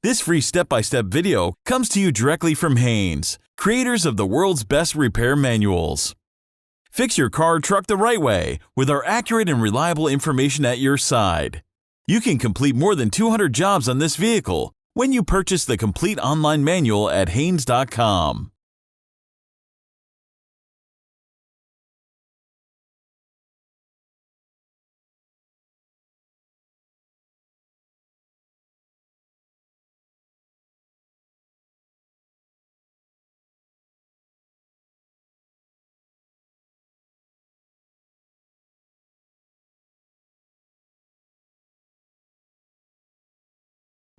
This free step-by-step video comes to you directly from Haynes, creators of the world's best repair manuals. Fix your car or truck the right way with our accurate and reliable information at your side. You can complete more than 200 jobs on this vehicle when you purchase the complete online manual at Haynes.com.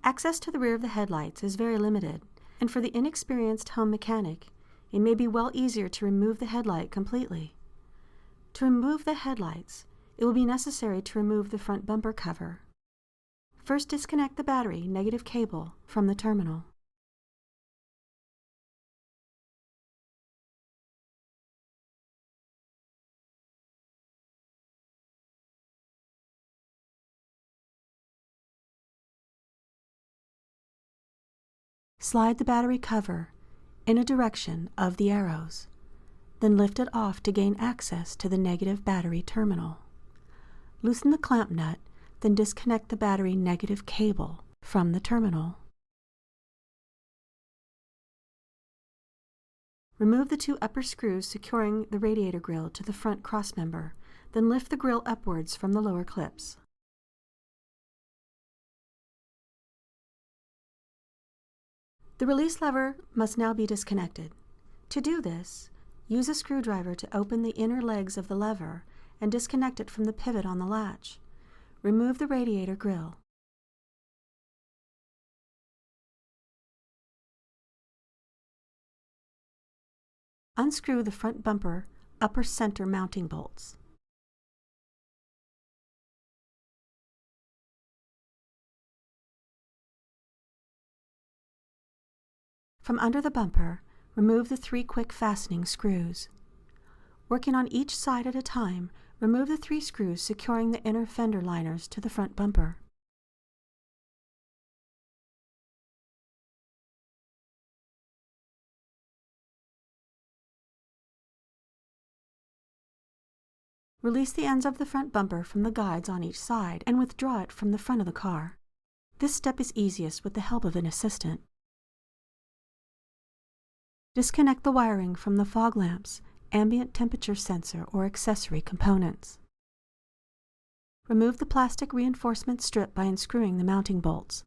Access to the rear of the headlights is very limited, and for the inexperienced home mechanic, it may be well easier to remove the headlight completely. To remove the headlights, it will be necessary to remove the front bumper cover. First, disconnect the battery negative cable from the terminal. Slide the battery cover in a direction of the arrows, then lift it off to gain access to the negative battery terminal. Loosen the clamp nut, then disconnect the battery negative cable from the terminal. Remove the two upper screws securing the radiator grille to the front crossmember, then lift the grille upwards from the lower clips. The release lever must now be disconnected. To do this, use a screwdriver to open the inner legs of the lever and disconnect it from the pivot on the latch. Remove the radiator grille. Unscrew the front bumper upper center mounting bolts. From under the bumper, remove the 3 quick fastening screws. Working on each side at a time, remove the 3 screws securing the inner fender liners to the front bumper. Release the ends of the front bumper from the guides on each side and withdraw it from the front of the car. This step is easiest with the help of an assistant. Disconnect the wiring from the fog lamps, ambient temperature sensor, or accessory components. Remove the plastic reinforcement strip by unscrewing the mounting bolts.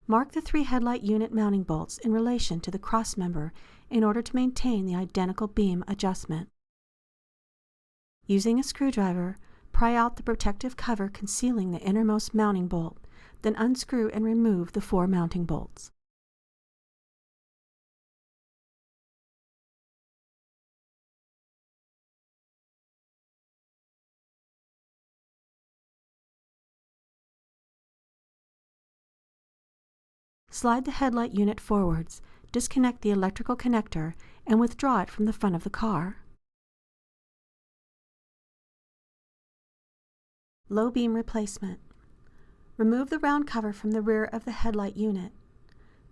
Mark the 3 headlight unit mounting bolts in relation to the crossmember in order to maintain the identical beam adjustment. Using a screwdriver, pry out the protective cover concealing the innermost mounting bolt, then unscrew and remove the 4 mounting bolts. Slide the headlight unit forwards, disconnect the electrical connector, and withdraw it from the front of the car. Low beam replacement. Remove the round cover from the rear of the headlight unit.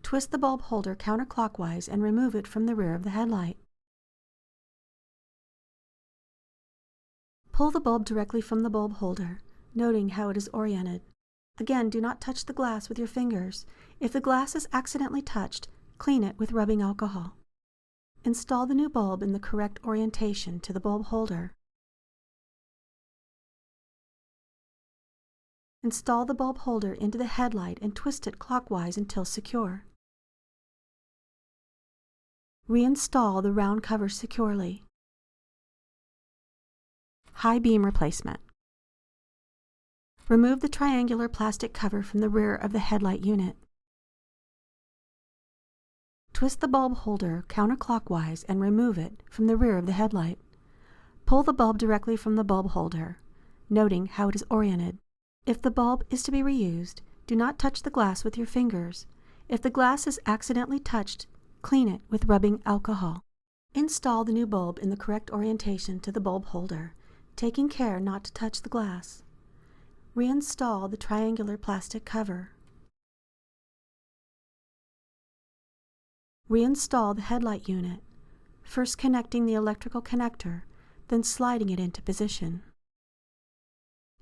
Twist the bulb holder counterclockwise and remove it from the rear of the headlight. Pull the bulb directly from the bulb holder, noting how it is oriented. Again, do not touch the glass with your fingers. If the glass is accidentally touched, clean it with rubbing alcohol. Install the new bulb in the correct orientation to the bulb holder. Install the bulb holder into the headlight and twist it clockwise until secure. Reinstall the round cover securely. High beam replacement. Remove the triangular plastic cover from the rear of the headlight unit. Twist the bulb holder counterclockwise and remove it from the rear of the headlight. Pull the bulb directly from the bulb holder, noting how it is oriented. If the bulb is to be reused, do not touch the glass with your fingers. If the glass is accidentally touched, Clean it with rubbing alcohol. Install the new bulb in the correct orientation to the bulb holder, taking care not to touch the glass. Reinstall the triangular plastic cover. Reinstall the headlight unit, first connecting the electrical connector, then sliding it into position.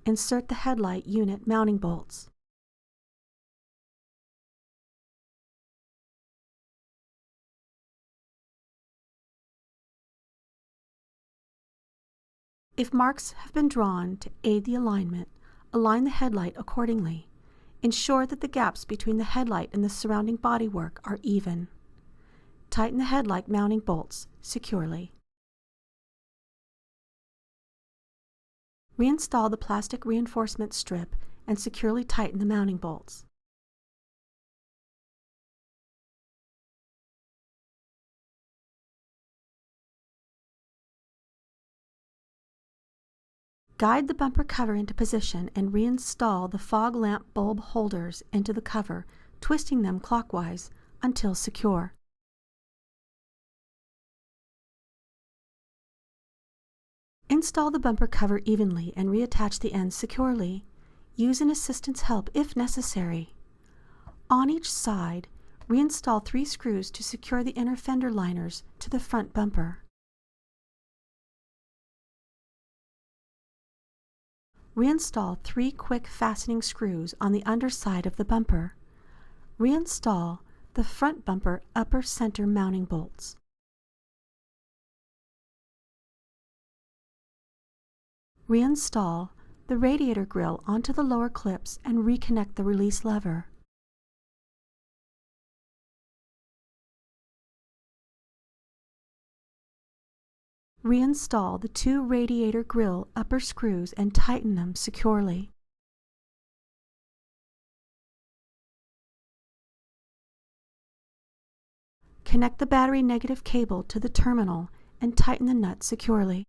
Insert the headlight unit mounting bolts. If marks have been drawn to aid the alignment, align the headlight accordingly. Ensure that the gaps between the headlight and the surrounding bodywork are even. Tighten the headlight mounting bolts securely. Reinstall the plastic reinforcement strip and securely tighten the mounting bolts. Guide the bumper cover into position and reinstall the fog lamp bulb holders into the cover, twisting them clockwise until secure. Install the bumper cover evenly and reattach the ends securely. Use an assistant's help if necessary. On each side, reinstall 3 screws to secure the inner fender liners to the front bumper. Reinstall 3 quick fastening screws on the underside of the bumper. Reinstall the front bumper upper center mounting bolts. Reinstall the radiator grille onto the lower clips and reconnect the release lever. Reinstall the 2 radiator grille upper screws and tighten them securely. Connect the battery negative cable to the terminal and tighten the nut securely.